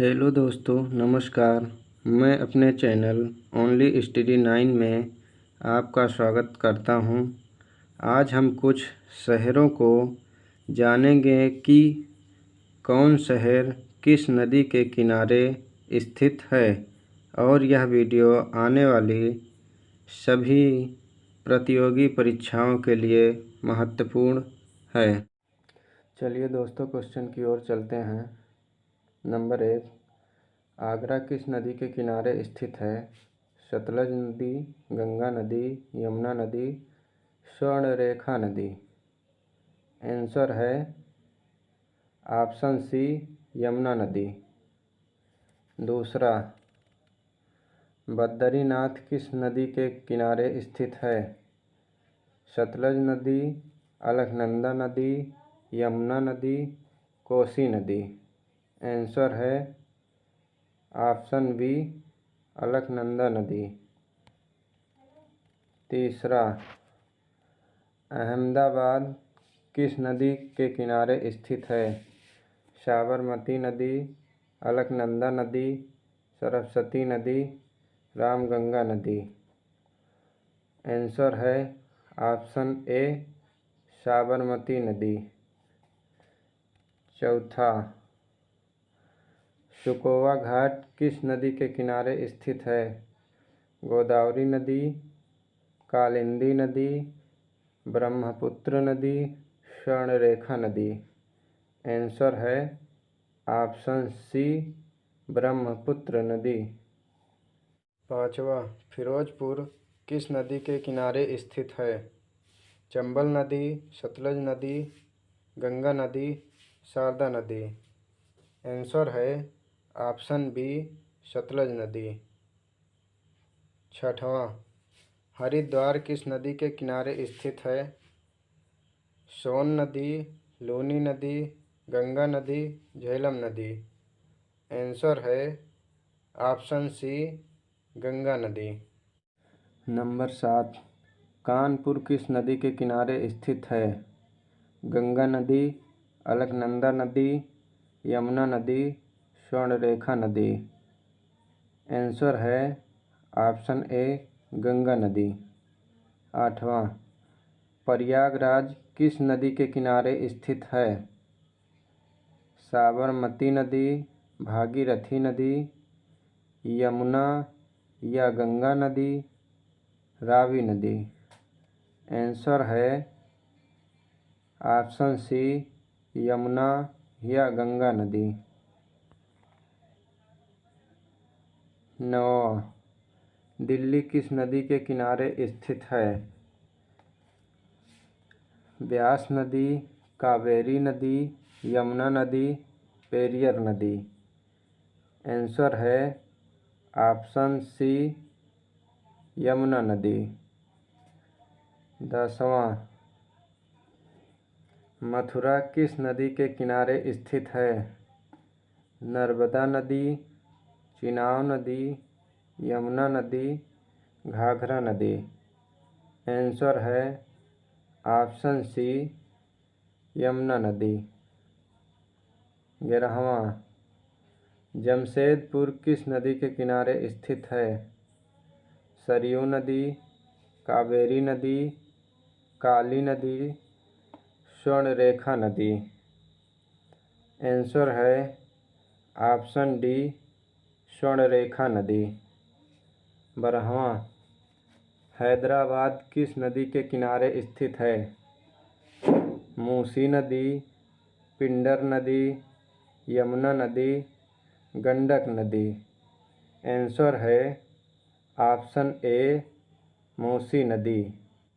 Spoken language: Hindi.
हेलो दोस्तों, नमस्कार। मैं अपने चैनल ओनली स्टडी 9 में आपका स्वागत करता हूं। आज हम कुछ शहरों को जानेंगे कि कौन शहर किस नदी के किनारे स्थित है और यह वीडियो आने वाली सभी प्रतियोगी परीक्षाओं के लिए महत्वपूर्ण है। चलिए दोस्तों, क्वेश्चन की ओर चलते हैं। नंबर 1, आगरा किस नदी के किनारे स्थित है? सतलज नदी, गंगा नदी, यमुना नदी, स्वर्णरेखा नदी। आंसर है ऑप्शन सी, यमुना नदी। दूसरा, बद्रीनाथ किस नदी के किनारे स्थित है? सतलज नदी, अलकनंदा नदी, यमुना नदी, कोसी नदी। आंसर है ऑप्शन बी, अलकनंदा नदी। तीसरा, अहमदाबाद किस नदी के किनारे स्थित है? साबरमती नदी, अलकनंदा नदी, सरस्वती नदी, रामगंगा नदी। आंसर है ऑप्शन ए, साबरमती नदी। चौथा, सुकोवा घाट किस नदी के किनारे स्थित है? गोदावरी नदी, कालिंदी नदी, ब्रह्मपुत्र नदी, स्वर्णरेखा नदी। आंसर है ऑप्शन सी, ब्रह्मपुत्र नदी। पांचवा, फिरोजपुर किस नदी के किनारे स्थित है? चंबल नदी, सतलज नदी, गंगा नदी, शारदा नदी। आंसर है ऑप्शन बी, सतलज नदी। छठवां, हरिद्वार किस नदी के किनारे स्थित है? सोन नदी, लूनी नदी, गंगा नदी, झेलम नदी। आंसर है ऑप्शन सी, गंगा नदी। नंबर 7, कानपुर किस नदी के किनारे स्थित है? गंगा नदी, अलकनंदा नदी, यमुना नदी, स्वर्णरेखा नदी। आंसर है ऑप्शन ए, गंगा नदी। आठवां, प्रयागराज किस नदी के किनारे स्थित है? साबरमती नदी, भागीरथी नदी, यमुना या गंगा नदी, रावी नदी। आंसर है ऑप्शन सी, यमुना या गंगा नदी। नौवां, दिल्ली किस नदी के किनारे स्थित है? ब्यास नदी, कावेरी नदी, यमुना नदी, पेरियर नदी। आंसर है ऑप्शन सी, यमुना नदी। 10वां, मथुरा किस नदी के किनारे स्थित है? नर्मदा नदी, चिनाब नदी, यमुना नदी, घाघरा नदी। आंसर है ऑप्शन सी, यमुना नदी। 11वां, जमशेदपुर किस नदी के किनारे स्थित है? सरयू नदी, कावेरी नदी, काली नदी, स्वर्णरेखा नदी। आंसर है ऑप्शन डी, स्वर्णरेखा नदी। 12वां, हैदराबाद किस नदी के किनारे स्थित है? मूसी नदी, पिंडर नदी, यमुना नदी, गंडक नदी। आंसर है ऑप्शन ए, मूसी नदी।